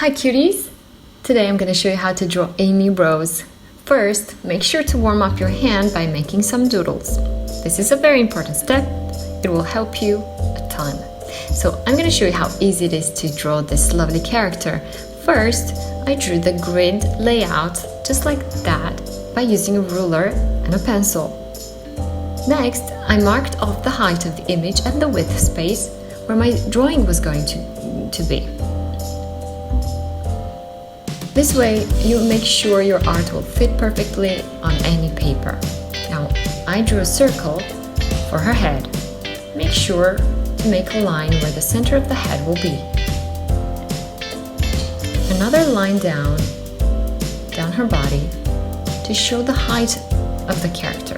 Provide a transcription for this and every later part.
Hi cuties! Today I'm going to show you how to draw Amy Rose. First, make sure to warm up your hand by making some doodles. This is a very important step. It will help you a ton. So I'm going to show you how easy it is to draw this lovely character. First, I drew the grid layout just like that by using a ruler and a pencil. Next, I marked off the height of the image and the width space where my drawing was going to be. This way, you make sure your art will fit perfectly on any paper. Now, I drew a circle for her head. Make sure to make a line where the center of the head will be. Another line down her body to show the height of the character.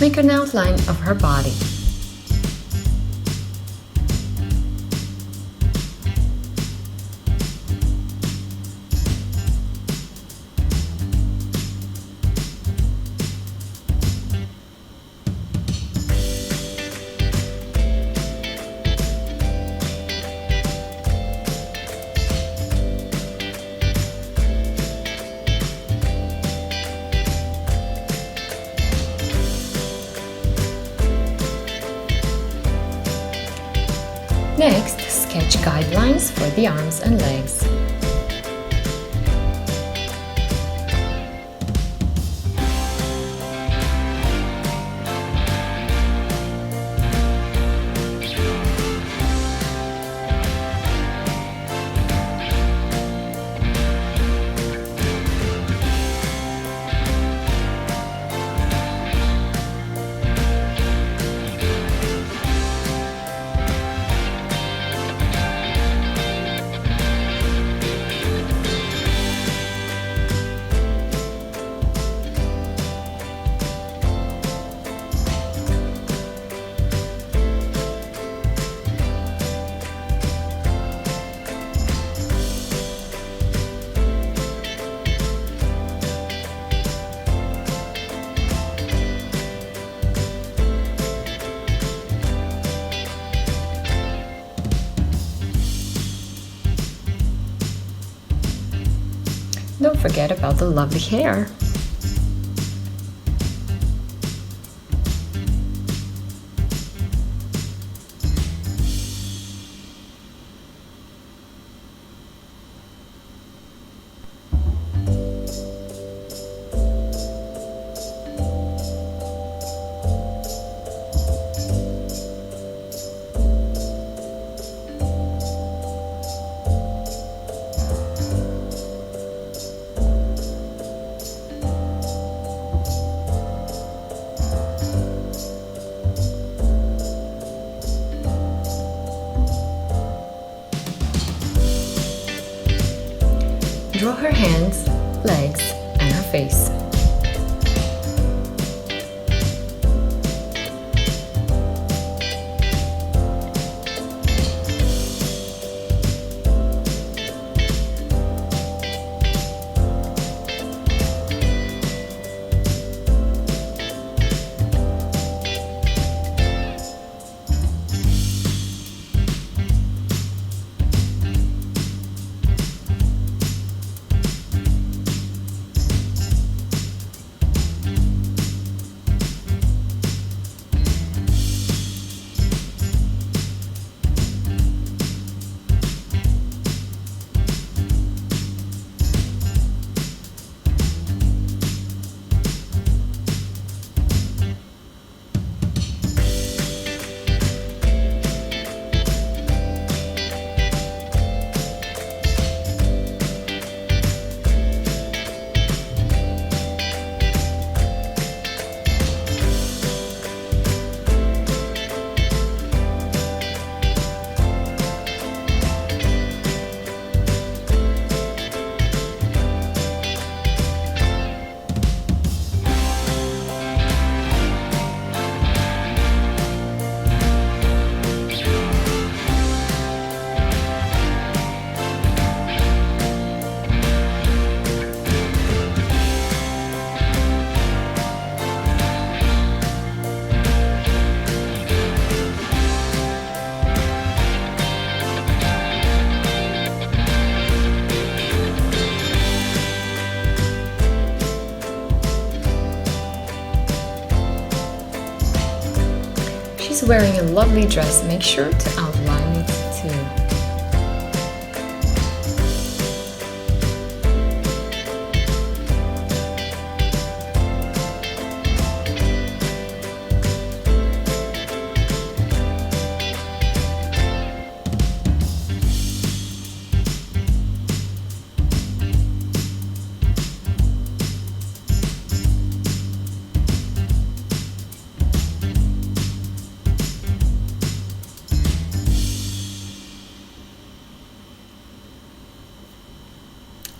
Make an outline of her body. Next, sketch guidelines for the arms and legs. Don't forget about the lovely hair. Draw her hands, legs, and her face. wearing a lovely dress, make sure to outline it too.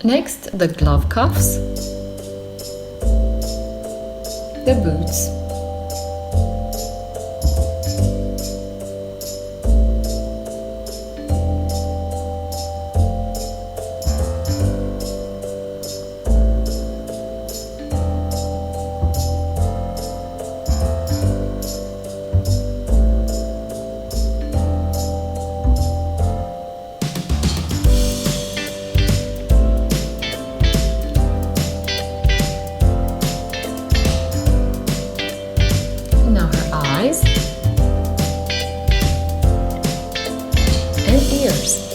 Next, the glove cuffs, the boots, eyes and ears.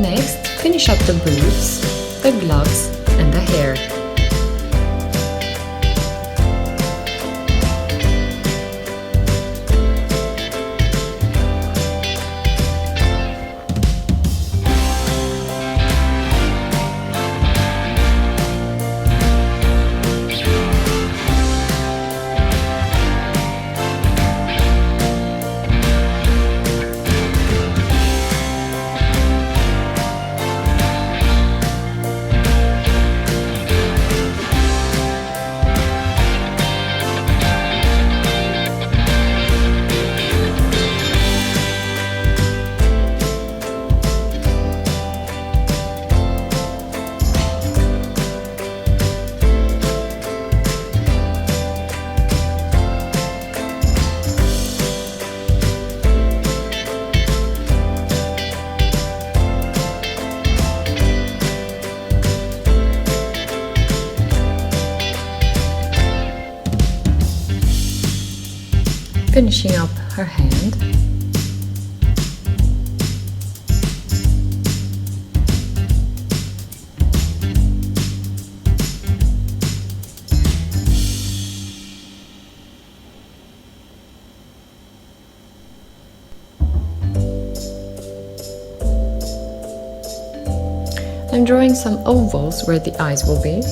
Next, finish up the boots, the gloves, and the hair. Finishing up her hand. I'm drawing some ovals where the eyes will be.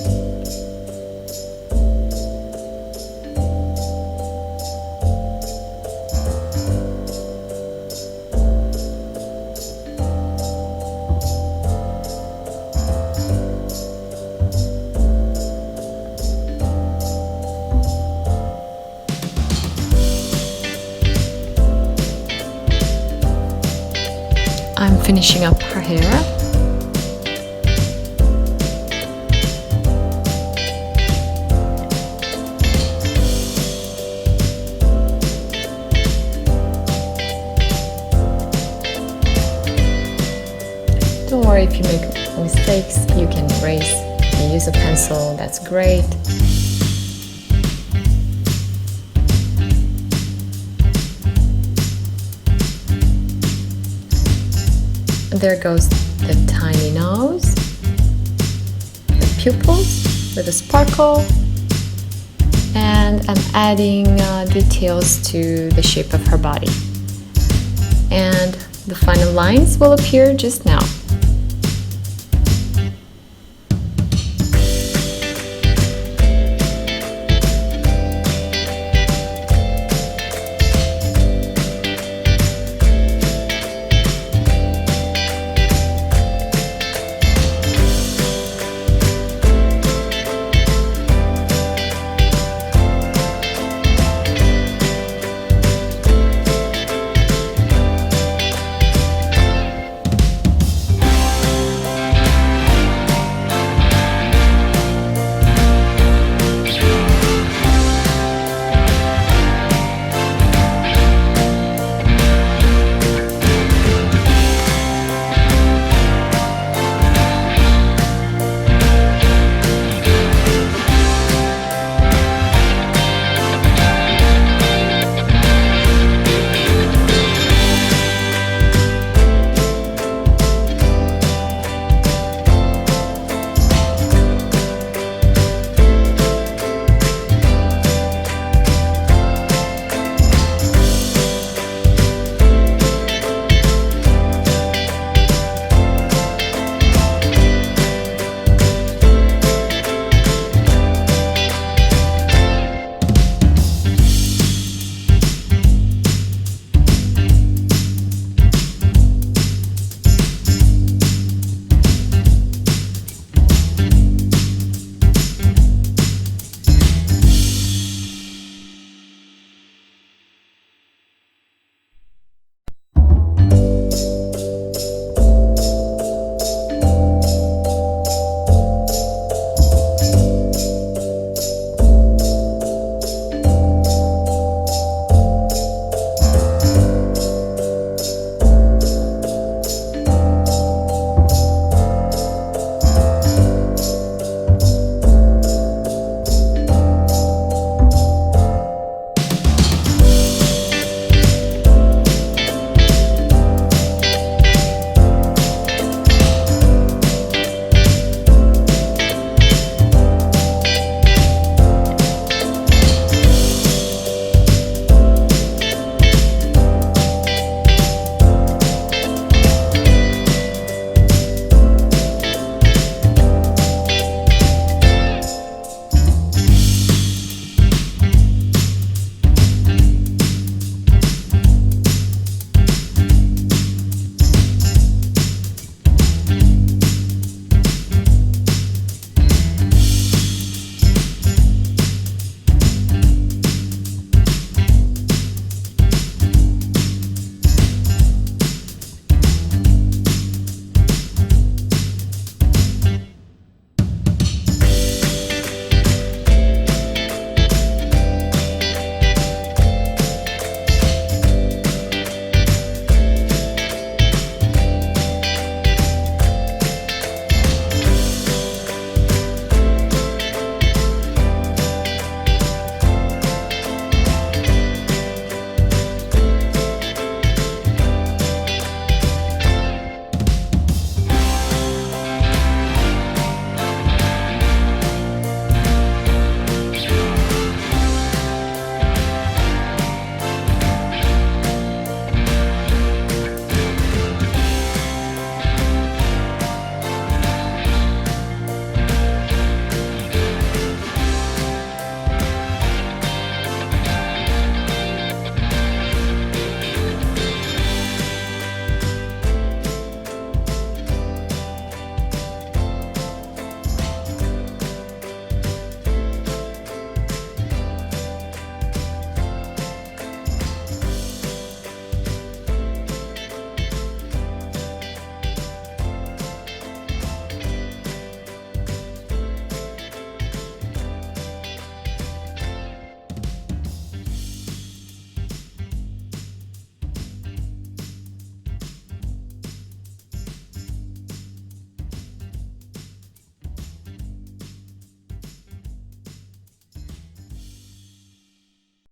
I'm finishing up her hair. Don't worry if you make mistakes, you can erase. You use a pencil, that's great. There goes the tiny nose, the pupils with a sparkle, and I'm adding details to the shape of her body. And the final lines will appear just now.